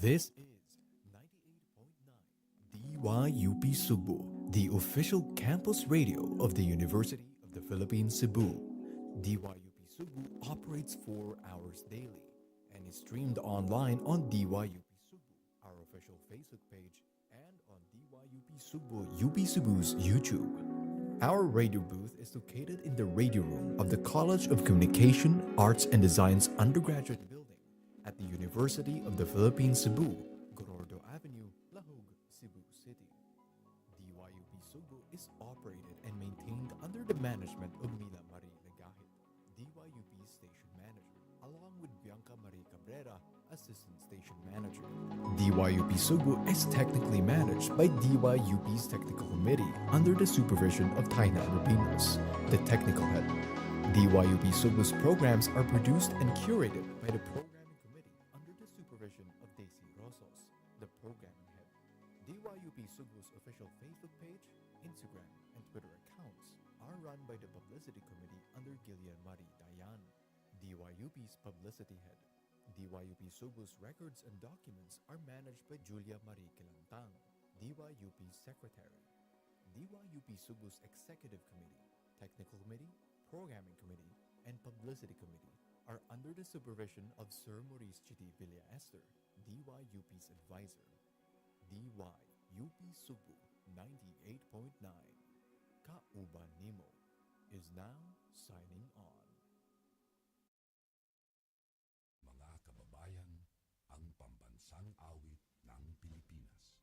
This is 98.9 DYUP Sugbo, the official campus radio of the University of the Philippines, Cebu. DYUP Sugbo operates 4 hours daily and is streamed online on DYUP Sugbo, our official Facebook page, and on DYUP Sugbo UP Cebu's YouTube. Our radio booth is located in the radio room of the College of Communication, Arts and Design's undergraduate building at the University of the Philippines, Cebu, Gorordo Avenue, Lahog, Cebu City. DYUP Sugbo is operated and maintained under the management of Mila Marie Legahit, DYUP Station Manager, along with Bianca Marie Cabrera, Assistant Station Manager. DYUP Sugbo is technically managed by DYUP's Technical Committee under the supervision of Taina Rubinos, the technical head. DYUP Sugbo's programs are produced and curated by the Programming Committee under the supervision of Daisy Rosos, the programming head. DYUP Sugbo's official Facebook page, Instagram, and Twitter accounts are run by the Publicity Committee under Gillian Marie Dayan, DYUP's publicity head. DYUP Sugbo's records and documents are managed by Julia Marie Kilantang, DYUP's secretary. DYUP Sugbo's Executive Committee, Technical Committee, Programming Committee, and Publicity Committee are under the supervision of Sir Maurice Chiti Villa Esther, DYUP's advisor. DYUP Sugbo 98.9 Kauban Nimo is now signing on. Mga kababayan, ang pambansang awit ng Pilipinas.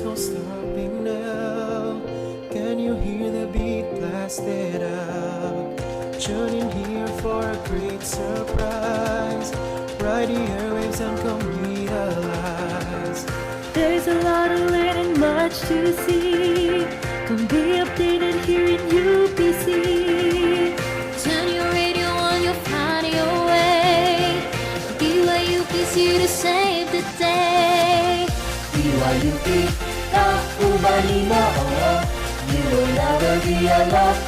there's no stopping now. Can you hear the beat blasted out? Tune in here for a great surprise. Ride the airwaves and come realize. There's a lot to learn and much to see. Come be updated here in UPC. Turn your radio on, you'll find your way. DYUP's here to save the day. DYUP, Kauban mo. You will never be alone.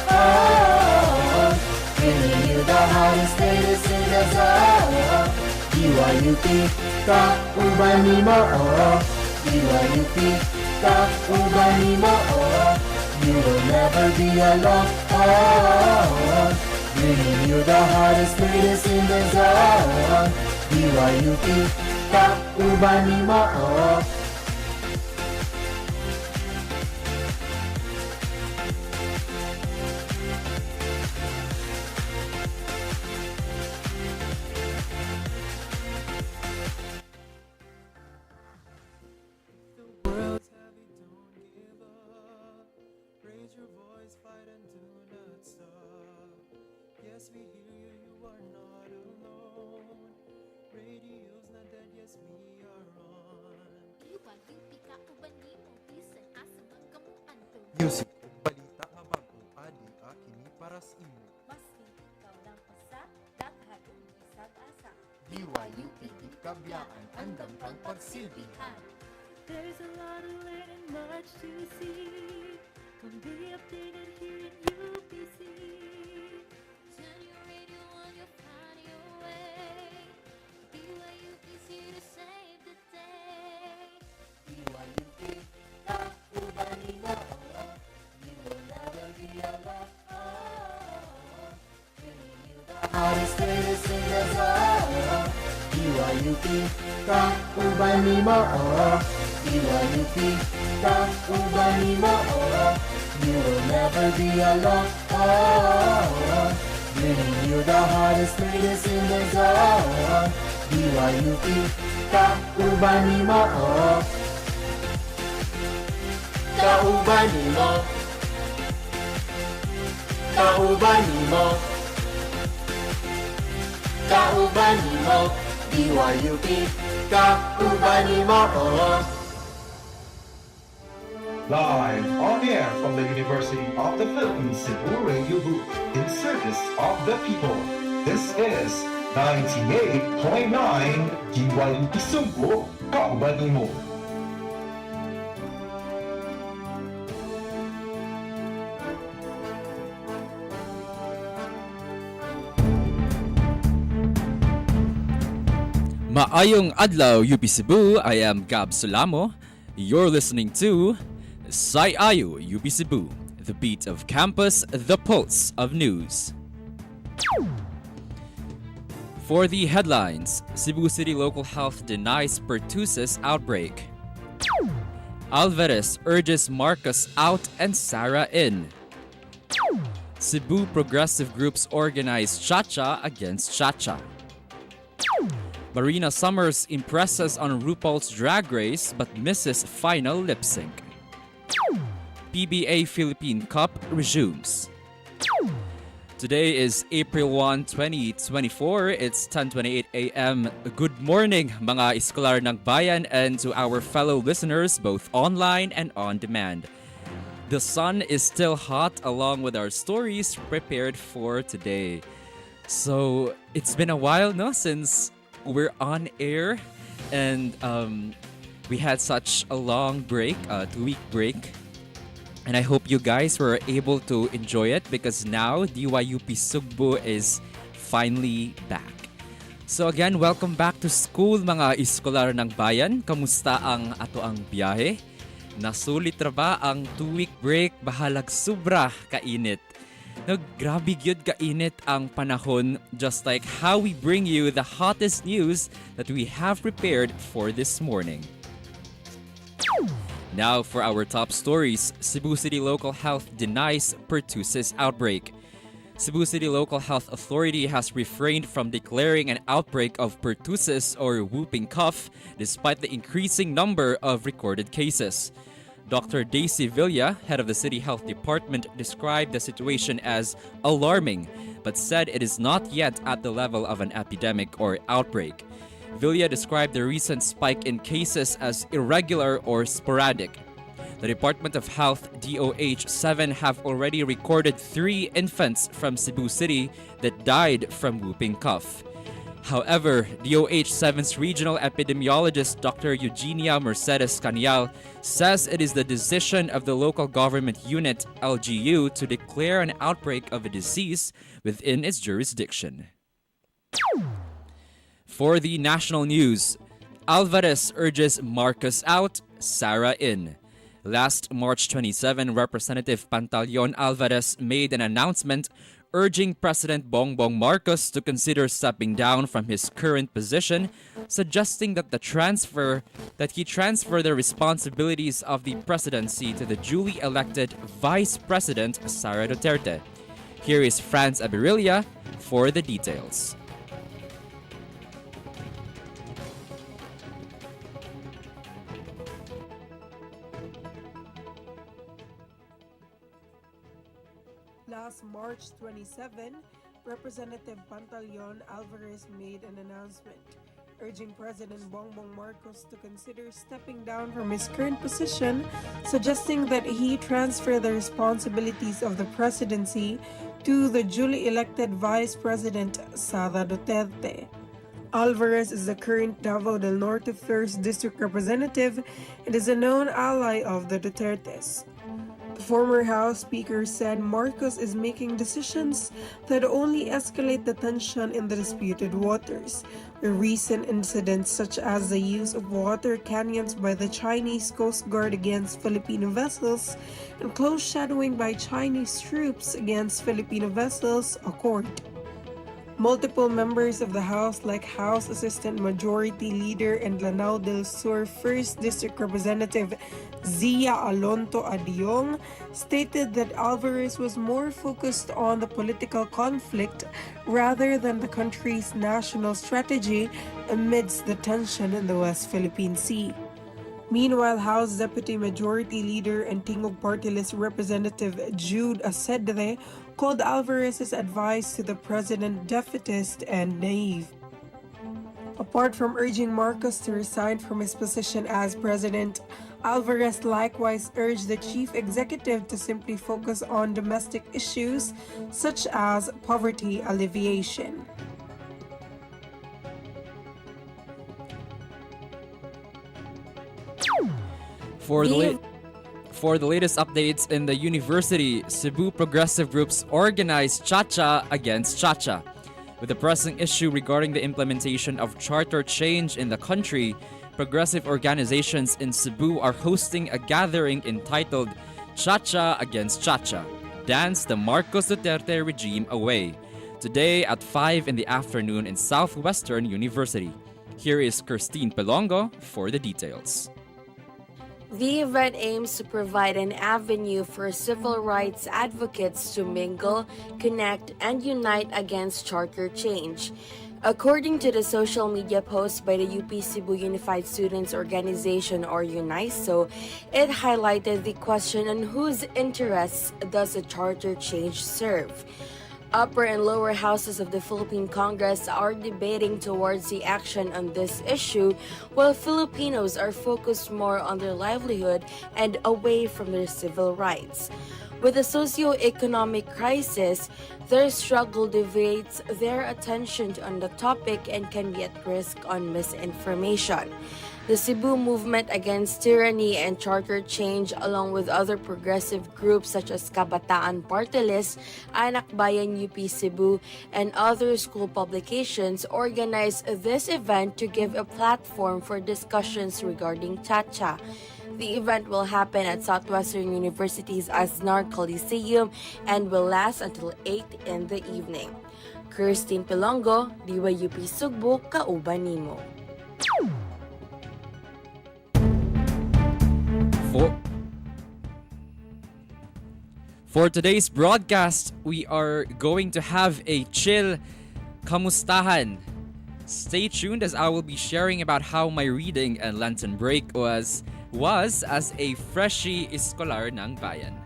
Bringing you the hottest, latest in the zone. DYUP, Kauban mo. DYUP, Kauban mo. You will never be alone. Bringing you the hottest, latest in the zone. DYUP, Kauban mo. World's heavy, don't give up. Raise your voice, fight and do not stop. Yes, we hear you, you are not alone. Radio's not dead, yes, we are on. Music, balita nga bago, adi kini para sa imo. Maski ikaw lang usa, daghan isang asa. DYUP, kabiyaan, andam kang pagsilbihan. There's a lot to learn and much to see. Come be updated here in UPC. Turn your radio on, you'll find your way. DYUP's here to save the day. DYUP, Kauban mo. You will never be alone. Bringing you the hottest, latest in the zone. DYUP, Kauban mo. DYUP, Kauban mo. You will never be alone. Bringing you the hottest, latest in the zone. DYUP, Kauban mo. Kauban mo. Kauban mo. Kauban mo. DYUP, Kauban mo. Live on air from the University of the Philippines Cebu Radio Booth in service of the people. This is 98.9 DYUP Sugbo, Kauban mo. Maayong adlaw, UP Cebu. I am Gab Solamo. You're listening to Sayayo UP Cebu, the beat of campus, the pulse of news. For the headlines, Cebu City Local Health denies pertussis outbreak. Alvarez urges Marcos out and Sara in. Cebu progressive groups organize Cha-Cha against Cha-Cha. Marina Summers impresses on RuPaul's Drag Race but misses final lip sync. PBA Philippine Cup resumes. Today is April 1, 2024. It's 10:28 a.m. Good morning, mga iskolar ng bayan, and to our fellow listeners both online and on demand. The sun is still hot along with our stories prepared for today. So, it's been a while no since we're on air, and we had such a long break, 2-week break. And I hope you guys were able to enjoy it because now DYUP Sugbo is finally back. So again, welcome back to school mga iskolar ng bayan. Kamusta ang ato ang biyahe? Nasulit ra ba ang 2-week break? Bahalag sobra kainit. Grabe gyud kainit ang panahon, just like how we bring you the hottest news that we have prepared for this morning. Now for our top stories, Cebu City Local Health denies pertussis outbreak. Cebu City Local Health Authority has refrained from declaring an outbreak of pertussis or whooping cough despite the increasing number of recorded cases. Dr. Daisy Villa, head of the City Health Department, described the situation as alarming, but said it is not yet at the level of an epidemic or outbreak. Villa described the recent spike in cases as irregular or sporadic. The Department of Health, DOH-7, have already recorded 3 infants from Cebu City that died from whooping cough. However, DOH-7's regional epidemiologist Dr. Eugenia Mercedes Canial says it is the decision of the local government unit, LGU, to declare an outbreak of a disease within its jurisdiction. For the national news, Alvarez urges Marcos out, Sara in. Last March 27, Representative Pantaleon Alvarez made an announcement urging President Bongbong Marcos to consider stepping down from his current position, suggesting that he transfer the responsibilities of the presidency to the duly elected Vice President Sara Duterte. Here is Franz Abirilla for the details. Last March 27, Representative Pantaleon Alvarez made an announcement urging President Bongbong Marcos to consider stepping down from his current position, suggesting that he transfer the responsibilities of the presidency to the duly elected Vice President Sara Duterte. Alvarez is the current Davao del Norte 1st District Representative and is a known ally of the Dutertes. The former House Speaker said Marcos is making decisions that only escalate the tension in the disputed waters. The recent incidents, such as the use of water cannons by the Chinese Coast Guard against Filipino vessels and close shadowing by Chinese troops against Filipino vessels, occurred. Multiple members of the House, like House Assistant Majority Leader and Lanao del Sur 1st District Representative Zia Alonto Adiong, stated that Alvarez was more focused on the political conflict rather than the country's national strategy amidst the tension in the West Philippine Sea. Meanwhile, House Deputy Majority Leader and Tingog Party List Representative Jude Asedre called Alvarez's advice to the president defeatist and naive. Apart from urging Marcos to resign from his position as president, Alvarez likewise urged the chief executive to simply focus on domestic issues such as poverty alleviation. For the latest updates in the university, Cebu progressive groups organized Chacha against Chacha. With the pressing issue regarding the implementation of charter change in the country, progressive organizations in Cebu are hosting a gathering entitled Chacha against Chacha, Dance the Marcos Duterte Regime Away, today at 5 in the afternoon in Southwestern University. Here is Christine Pelongo for the details. The event aims to provide an avenue for civil rights advocates to mingle, connect, and unite against charter change. According to the social media post by the UP Cebu Unified Students Organization, or UNISO, it highlighted the question on whose interests does a charter change serve. Upper and lower houses of the Philippine Congress are debating towards the action on this issue, while Filipinos are focused more on their livelihood and away from their civil rights. With the socio-economic crisis, their struggle deviates their attention on the topic and can be at risk on misinformation. The Cebu Movement Against Tyranny and Charter Change, along with other progressive groups such as Kabataan Party List, Anak Bayan UP Cebu, and other school publications, organized this event to give a platform for discussions regarding Chacha. The event will happen at Southwestern University's Aznar Coliseum and will last until 8 in the evening. Christine Pelongo, DYUP Sugbo, Kauban nimo. For today's broadcast, we are going to have a chill kamustahan. Stay tuned as I will be sharing about how my reading and Lenten break was was as a freshie iskolar ng bayan.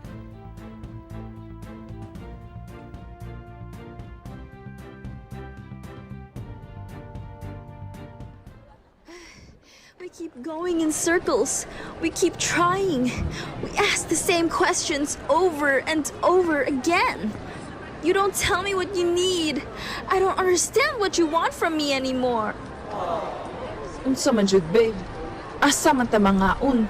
We keep going in circles. We keep trying. We ask the same questions over and over again. You don't tell me what you need. I don't understand what you want from me anymore. Unsa man jud, babe? Asa man ta mangaon?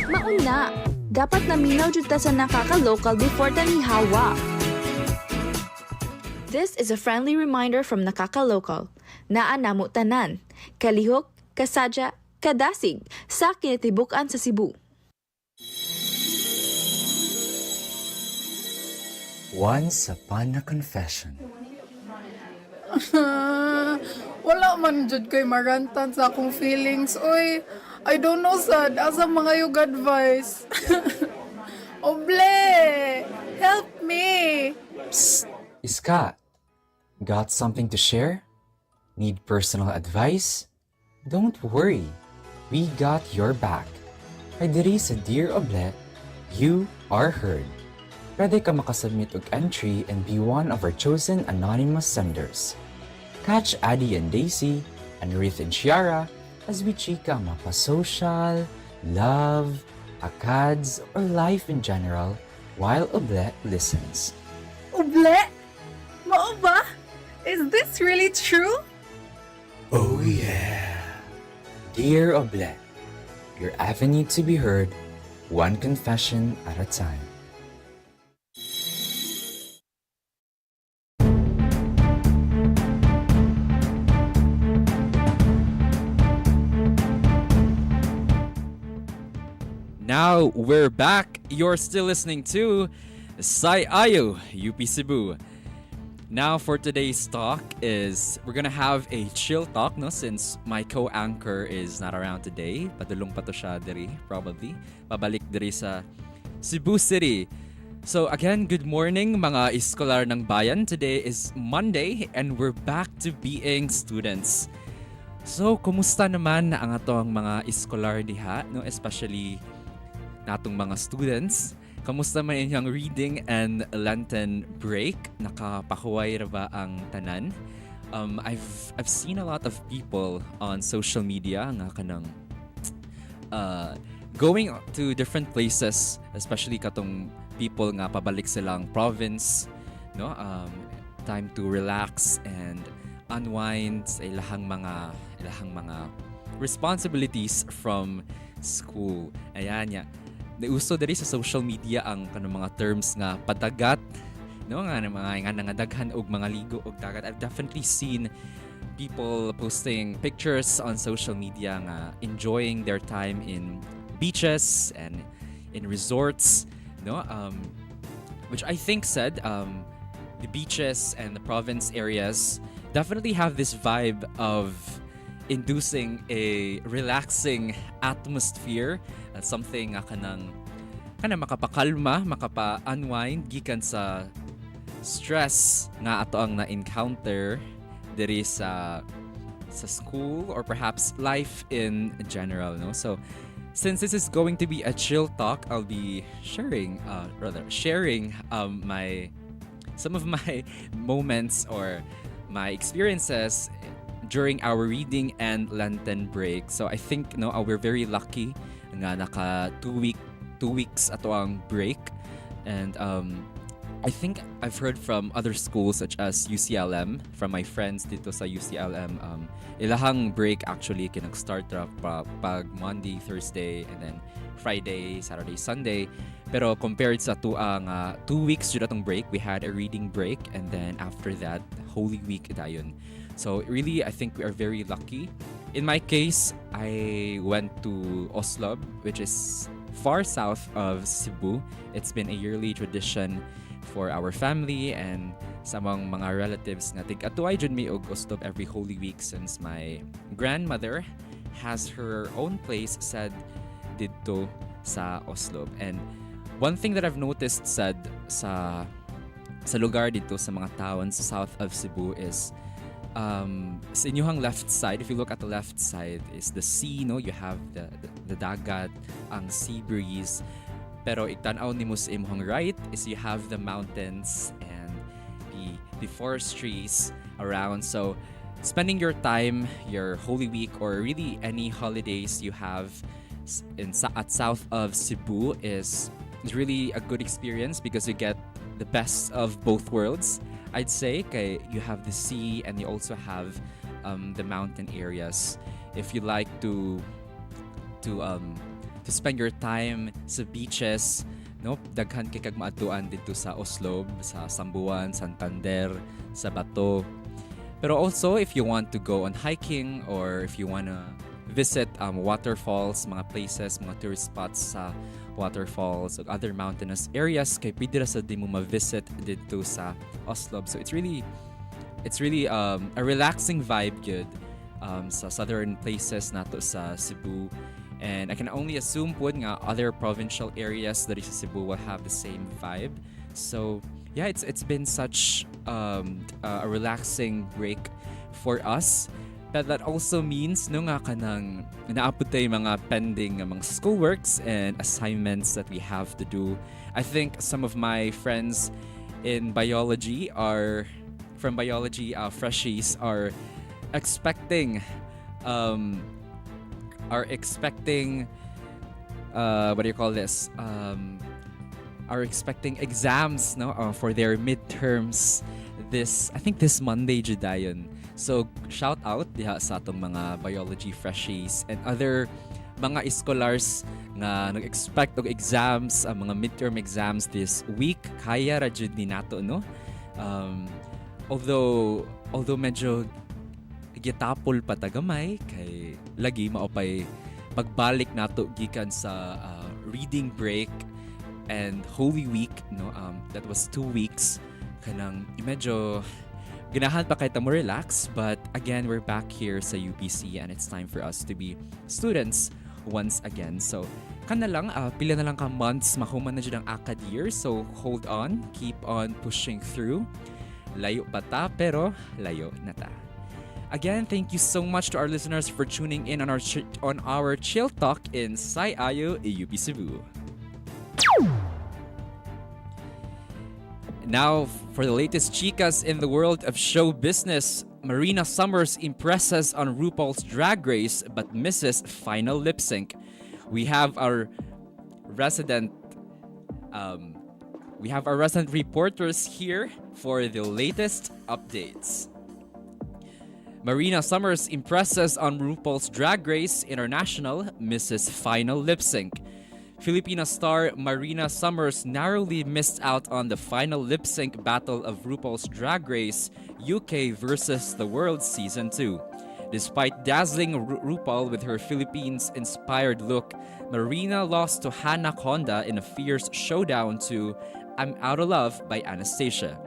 Maun na. Dapat naminaw jud ta sa nakaka-local before ta mihawa. This is a friendly reminder from Nakaka-Local. Naa namo tanan. Kalihok, kasadya, kadasig sa kinatibukan sa Cebu. Once upon a confession. Wala man jud kay marantan sa akong feelings. Oy, I don't know sad. Asa mga yung advice? Oble! Help me! Psst! Iska, got something to share? Need personal advice? Don't worry, we got your back. Kay diri sa Dear Oble, you are heard. Pwede ka makasubmit og entry and be one of our chosen anonymous senders. Catch Addie and Daisy, Anrith and Chiara as we chika mapa-social, love, akads, or life in general while Oble listens. Oble? Mao ba? Is this really true? Oh yeah! Dear Oble, your avenue to be heard, one confession at a time. Now we're back. You're still listening to Sai Ayo, UP Cebu. Now for today's talk is we're gonna have a chill talk, no, since my co-anchor is not around today. Padulong pa to siya diri, probably. Pabalik diri sa Cebu City. So again, good morning mga iskolar ng bayan. Today is Monday and we're back to being students. So, kumusta naman ang atong mga iskolar diha, no, especially natong mga students? Kamusta man inyong reading and Lenten break? Nakapakuway ra ba ang tanan? I've seen a lot of people on social media nga kanang going to different places, especially katong people nga pabalik silang province, no? Time to relax and unwind sa ilahang mga responsibilities from school. Ayan ya. Nauso diri sa social media ang kanang mga terms nga padagat, no, nga daghan og mga ligo og dagat. I've definitely seen people posting pictures on social media nga enjoying their time in beaches and in resorts, no, which I think said the beaches and the province areas definitely have this vibe of inducing a relaxing atmosphere, something nga kanang makapakalma, makapa-unwind gikan sa stress nga ato ang na-encounter diri sa school or perhaps life in general, no? So since this is going to be a chill talk, I'll be sharing some of my moments or my experiences during our reading and Lenten break. So I think, no, we're very lucky nga naka 2 weeks ato ang break, and I think I've heard from other schools such as UCLM, from my friends dito sa UCLM, ilahang break actually kinag-start ra pag Monday, Thursday, and then Friday, Saturday, Sunday. Pero compared sa tuang 2 weeks jud atong break, we had a reading break, and then after that, Holy Week dayon. So really, I think we are very lucky. In my case, I went to Oslob, which is far south of Cebu. It's been a yearly tradition for our family and sa mga relatives nga tig-atuay jud mi og Oslob every Holy Week, since my grandmother has her own place said dito sa Oslob. And one thing that I've noticed said sa lugar dito sa mga towns sa south of Cebu is sa inyong left side, if you look at the left side, is the sea, no? You have the dagat, ang sea breeze. Pero itanaw ni mo sa imong right is you have the mountains and the forestries around. So spending your time, your Holy Week, or really any holidays you have at south of Cebu is really a good experience because you get the best of both worlds. I'd say kay you have the sea and you also have the mountain areas. If you like to spend your time sa beaches, no, daghan kay kag maatuan dito sa Oslob, sa Sambuan, Santander, sa Bato. Pero also if you want to go on hiking or if you wanna visit waterfalls, mga places, mga tourist spots sa waterfalls or other mountainous areas, kay pwede ra sa di mo ma-visit dito sa Oslob. So it's really a relaxing vibe good sa southern places nato sa Cebu. And I can only assume po nga other provincial areas that is sa Cebu will have the same vibe. So yeah, it's been such a relaxing break for us. But that also means no nga kanang naapod tayo mga pending mga schoolworks and assignments that we have to do. I think some of my friends in biology freshies are expecting what do you call this? Are expecting exams for their midterms this Monday judayon. So shout out diha sa atong mga biology freshies and other mga scholars nga nag-expect og exams, mga midterm exams this week. Kaya ra jud ni nato no. Although medyo gitapol pa tagamay kay lagi maopay pagbalik nato gikan sa reading break and Holy Week no, that was 2 weeks kanang medyo ganahan pa kay ta mo relax, but again we're back here sa UPC and it's time for us to be students once again. So kana lang pila na lang ka months mahuman na jud ang acad year, so hold on, keep on pushing through. Layo pa ta pero layo na ta. Again, thank you so much to our listeners for tuning in on our Chill Talk in Sayayo, UP Cebu. Now, for the latest chicas in the world of show business, Marina Summers impresses on RuPaul's Drag Race but misses final lip sync. We have our resident reporters here for the latest updates. Marina Summers impresses on RuPaul's Drag Race International, misses final lip sync. Filipina star Marina Summers narrowly missed out on the final lip sync battle of RuPaul's Drag Race UK versus the World Season 2. Despite dazzling RuPaul with her Philippines-inspired look, Marina lost to Hannah Conda in a fierce showdown to I'm Out of Love by Anastasia.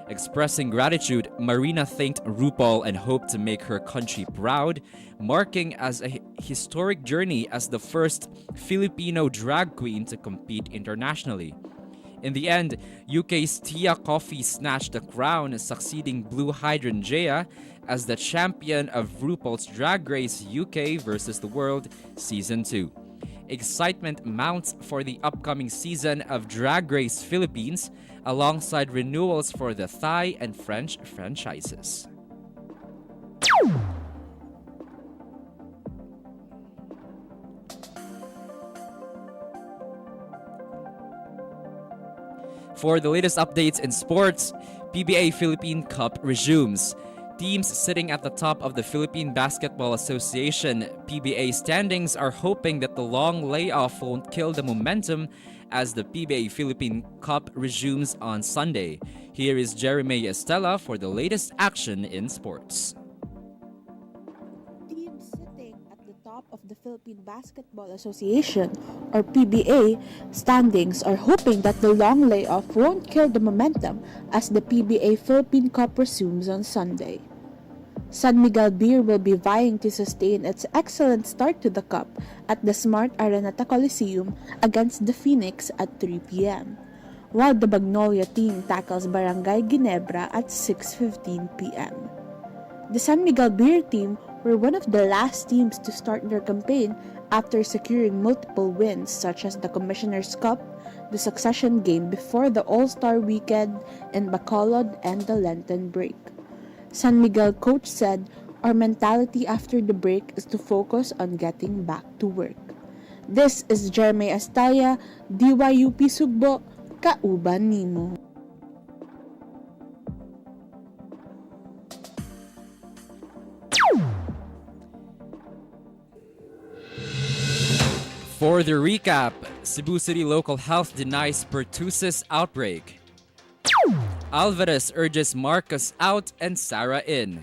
Expressing gratitude, Marina thanked RuPaul and hoped to make her country proud, marking as a historic journey as the first Filipino drag queen to compete internationally. In the end, UK's Tia Coffee snatched the crown, succeeding Blue Hydrangea as the champion of RuPaul's Drag Race UK versus the World Season 2. Excitement mounts for the upcoming season of Drag Race Philippines, alongside renewals for the Thai and French franchises. For the latest updates in sports, PBA Philippine Cup resumes. Teams sitting at the top of the Philippine Basketball Association PBA standings are hoping that the long layoff won't kill the momentum as the PBA Philippine Cup resumes on Sunday. Here is Jeremy Estella for the latest action in sports. Teams sitting at the top of the Philippine Basketball Association, or PBA, standings are hoping that the long layoff won't kill the momentum as the PBA Philippine Cup resumes on Sunday. San Miguel Beer will be vying to sustain its excellent start to the Cup at the Smart Araneta Coliseum against the Phoenix at 3 p.m., while the Magnolia team tackles Barangay Ginebra at 6:15 p.m. The San Miguel Beer team were one of the last teams to start their campaign after securing multiple wins such as the Commissioner's Cup, the Succession Game before the All-Star Weekend in Bacolod, and the Lenten break. San Miguel coach said, "Our mentality after the break is to focus on getting back to work." This is Jeremy Astaya, DYUP Sugbo, Kauban nimo. For the recap, Cebu City Local Health denies pertussis outbreak. Alvarez urges Marcos out and Sara in.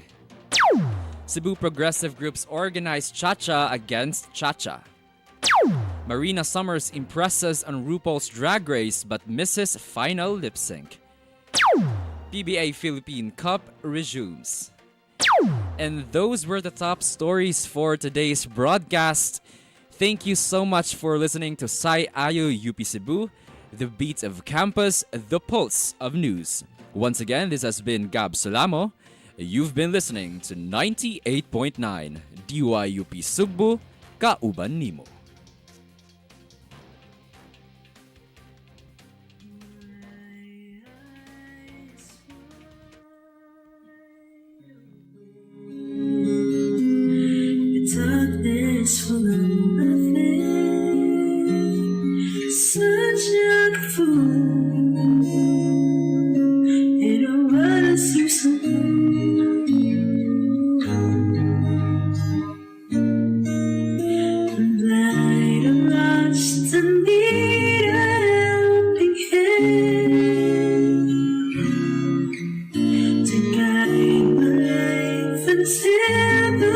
Cebu Progressive Groups organize Cha-Cha against Cha-Cha. Marina Summers impresses on RuPaul's Drag Race but misses final lip sync. PBA Philippine Cup resumes. And those were the top stories for today's broadcast. Thank you so much for listening to Sai Ayo UP Cebu, the beat of campus, the pulse of news. Once again, this has been Gab Solamo. You've been listening to 98.9 DYUP Sugbo, Kauban nimo. Darkness full of nothing, such a fool. In a world that seems so blue, I'm blind, I'm lost, I need a helping hand to guide my life until the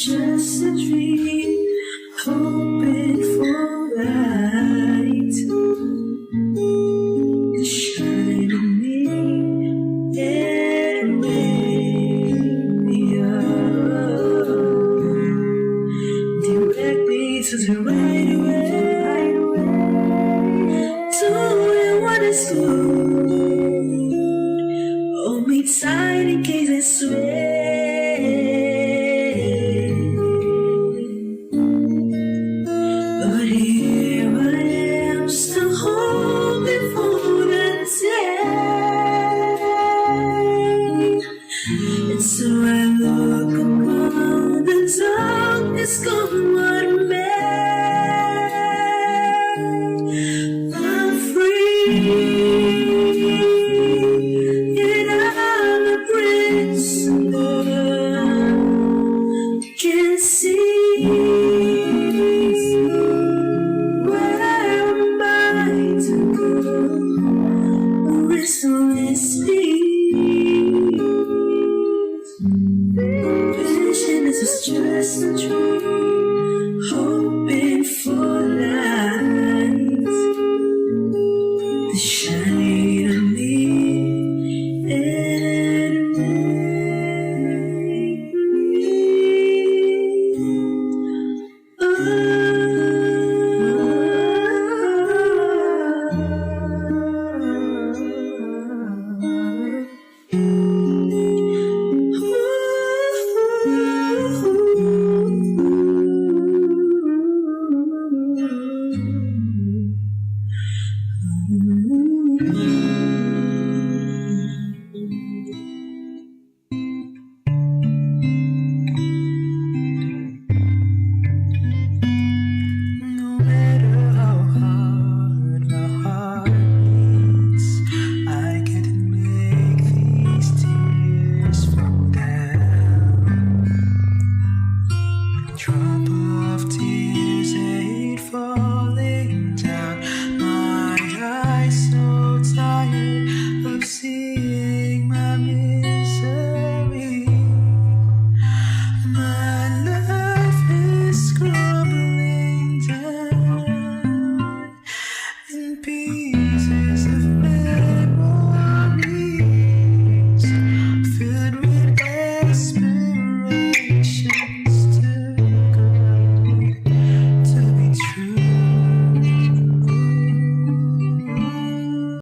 just a dream, hoping for light to shine on me and wake me up. Direct me to the right way, to where one is good. Hold me tight in case I sway. So I love